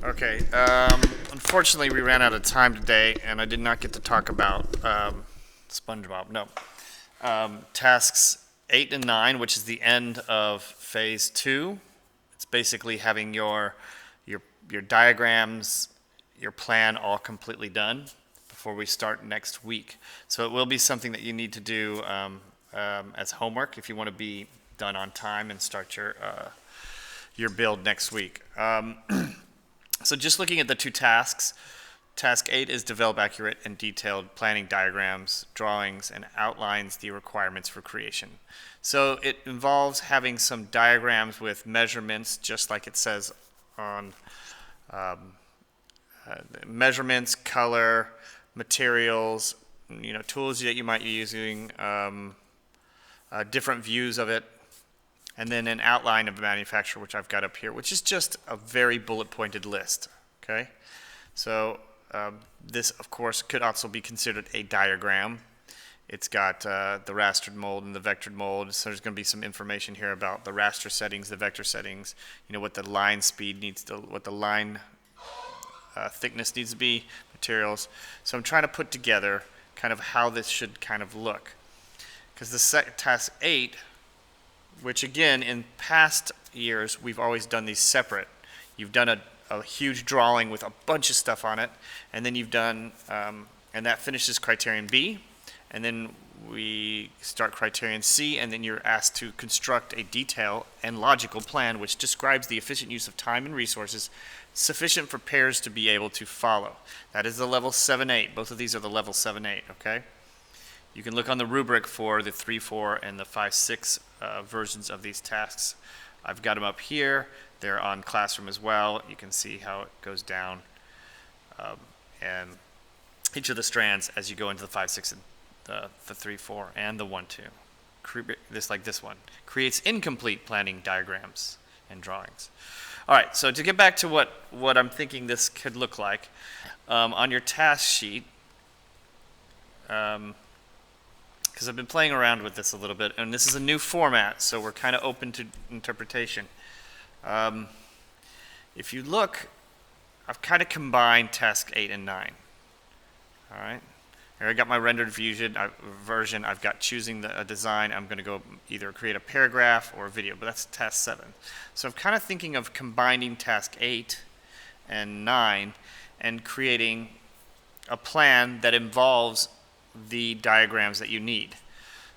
Okay. Unfortunately, we ran out of time today, and I did not get to talk about SpongeBob. No. Tasks 8 and 9, which is the end of phase 2. It's basically having your diagrams, your plan all completely done before we start next week. So it will be something that you need to do as homework if you want to be done on time and start your build next week. So just looking at the two tasks, task 8 is develop accurate and detailed planning diagrams, drawings, and outlines the requirements for creation. So it involves having some diagrams with measurements, just like it says on measurements, color, materials, tools that you might be using, different views of it, and then an outline of the manufacturer, which I've got up here, which is just a very bullet pointed list. Okay, so this, of course, could also be considered a diagram. It's got the rastered mold and the vectored mold, so there's going to be some information here about the raster settings, the vector settings, what the line speed needs to, what the line thickness needs to be, materials. So I'm trying to put together kind of how this should kind of look. Because the task 8, which again, in past years, we've always done these separate. You've done a huge drawing with a bunch of stuff on it, and then you've done, and that finishes criterion B, and then we start criterion C, and then you're asked to construct a detailed and logical plan which describes the efficient use of time and resources sufficient for pairs to be able to follow. That is the level 7-8. Both of these are the level 7-8, okay? You can look on the rubric for the 3-4 and the 5-6 versions of these tasks. I've got them up here. They're on Classroom as well. You can see how it goes down. And each of the strands as you go into the 5-6 and the 3-4 and the 1-2. This, like this one, creates incomplete planning diagrams and drawings. All right, so to get back to what I'm thinking this could look like, on your task sheet, because I've been playing around with this a little bit, and this is a new format, so we're kind of open to interpretation. If you look, I've kind of combined task 8 and 9. All right, here I got my rendered version. I've got choosing a design. I'm going to go either create a paragraph or a video, but that's task 7. So I'm kind of thinking of combining task 8 and 9 and creating a plan that involves the diagrams that you need.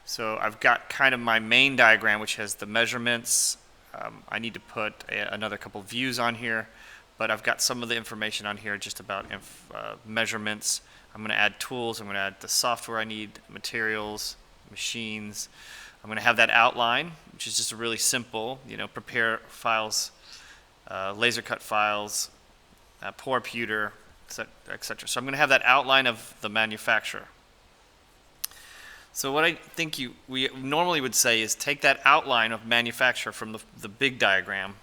So I've got kind of my main diagram, which has the measurements. I need to put another couple views on here, but I've got some of the information on here just about measurements. I'm going to add tools. I'm going to add the software I need, materials, machines. I'm going to have that outline, which is just a really simple, prepare files, laser cut files, pour pewter, etc. So I'm going to have that outline of the manufacturer. So what I think we normally would say is take that outline of manufacturer from the big diagram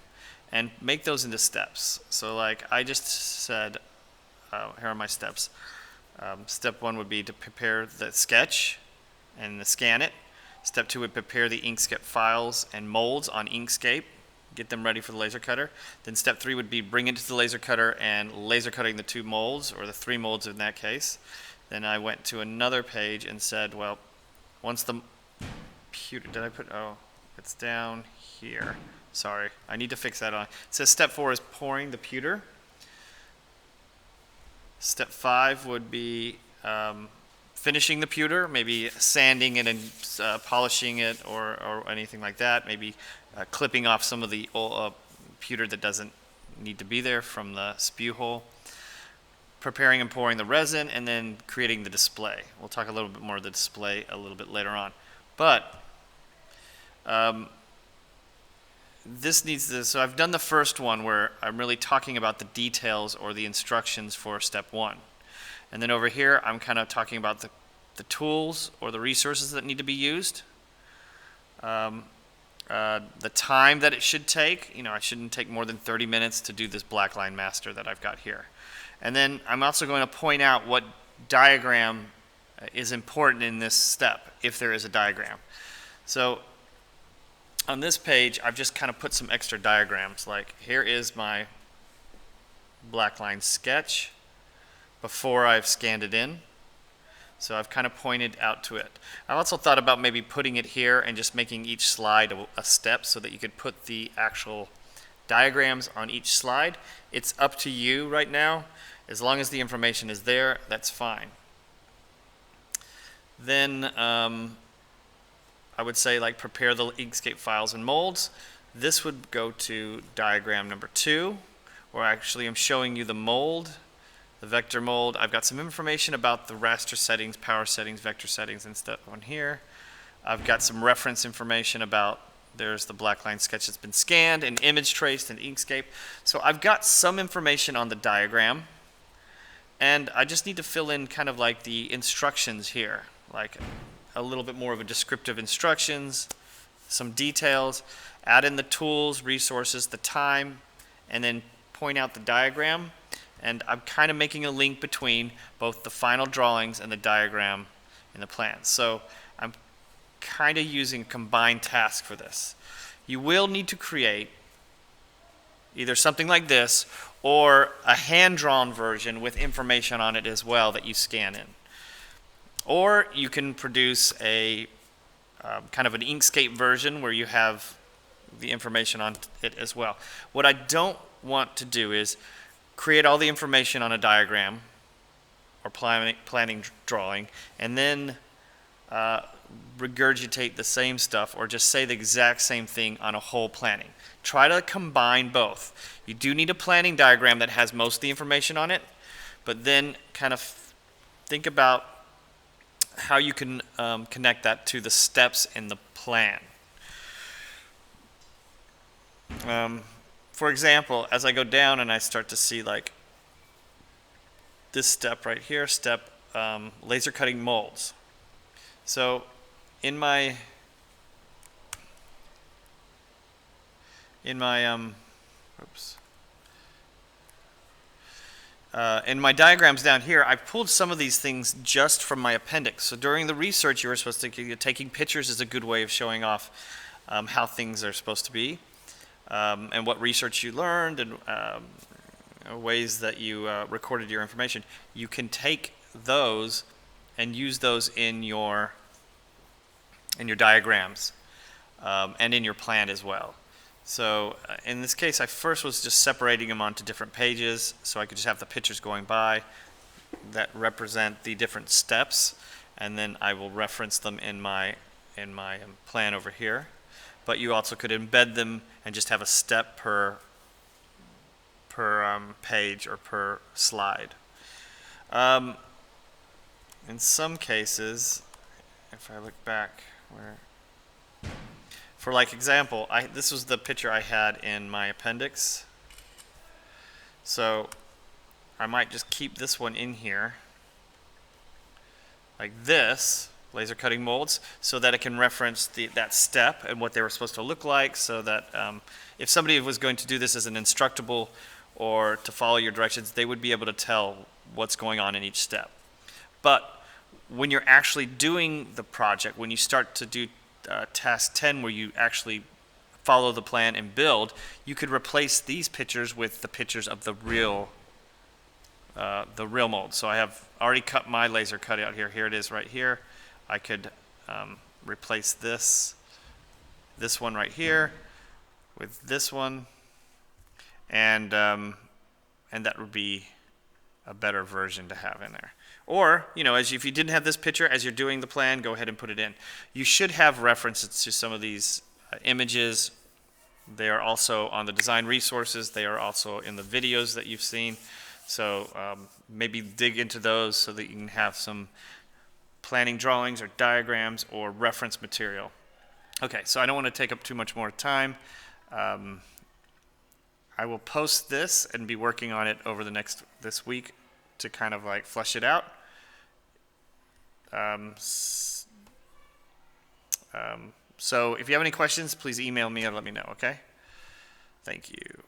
and make those into steps. So like I just said, here are my steps. Step 1 would be to prepare the sketch and scan it. Step 2 would prepare the Inkscape files and molds on Inkscape, get them ready for the laser cutter. Then step 3 would be bring it to the laser cutter and laser cutting the 2 molds, or the 3 molds in that case. Then I went to another page and said, well, once the pewter, it's down here. Sorry, I need to fix that on. It says step 4 is pouring the pewter. Step 5 would be finishing the pewter, maybe sanding it and polishing it or anything like that. Maybe clipping off some of the pewter that doesn't need to be there from the spew hole. Preparing and pouring the resin, and then creating the display. We'll talk a little bit more of the display a little bit later on. But so I've done the first one where I'm really talking about the details or the instructions for step 1. And then over here, I'm kind of talking about the tools or the resources that need to be used. The time that it should take. I shouldn't take more than 30 minutes to do this black line master that I've got here. And then I'm also going to point out what diagram is important in this step, if there is a diagram. So on this page, I've just kind of put some extra diagrams. Like here is my blackline sketch before I've scanned it in. So I've kind of pointed out to it. I also thought about maybe putting it here and just making each slide a step so that you could put the actual diagrams on each slide. It's up to you right now. As long as the information is there, that's fine. Then I would say, like, prepare the Inkscape files and molds. This would go to diagram number 2, where actually I'm showing you the mold, the vector mold. I've got some information about the raster settings, power settings, vector settings, and stuff on here. I've got some reference information about, there's the blackline sketch that's been scanned and image traced in Inkscape. So I've got some information on the diagram, and I just need to fill in kind of like the instructions here, like a little bit more of a descriptive instructions, some details, add in the tools, resources, the time, and then point out the diagram. And I'm kind of making a link between both the final drawings and the diagram in the plan. So I'm kind of using a combined task for this. You will need to create either something like this or a hand-drawn version with information on it as well that you scan in. Or you can produce a kind of an Inkscape version where you have the information on it as well. What I don't want to do is create all the information on a diagram or planning drawing and then regurgitate the same stuff or just say the exact same thing on a whole planning. Try to combine both. You do need a planning diagram that has most of the information on it, but then kind of think about how you can connect that to the steps in the plan. For example, as I go down and I start to see like this step right here, step laser cutting molds. So in my diagrams down here, I pulled some of these things just from my appendix. So during the research, you were supposed to, taking pictures is a good way of showing off how things are supposed to be. And what research you learned and ways that you recorded your information. You can take those and use those in your diagrams and in your plan as well. So in this case, I first was just separating them onto different pages so I could just have the pictures going by that represent the different steps, and then I will reference them in my plan over here. But you also could embed them and just have a step per page or per slide. In some cases, if I look back, for like example, this was the picture I had in my appendix. So I might just keep this one in here, like this. Laser cutting molds, so that it can reference that step and what they were supposed to look like, so that if somebody was going to do this as an instructable or to follow your directions, they would be able to tell what's going on in each step. But when you're actually doing the project, when you start to do task 10 where you actually follow the plan and build, you could replace these pictures with the pictures of the real mold. So I have already cut my laser cutout here. Here it is right here. I could replace this one right here with this one, and that would be a better version to have in there. Or, if you didn't have this picture as you're doing the plan, go ahead and put it in. You should have references to some of these images. They are also on the design resources. They are also in the videos that you've seen. So maybe dig into those so that you can have some planning drawings or diagrams or reference material. Okay, so I don't want to take up too much more time. I will post this and be working on it over this week to kind of like flesh it out. So if you have any questions, please email me and let me know, okay? Thank you.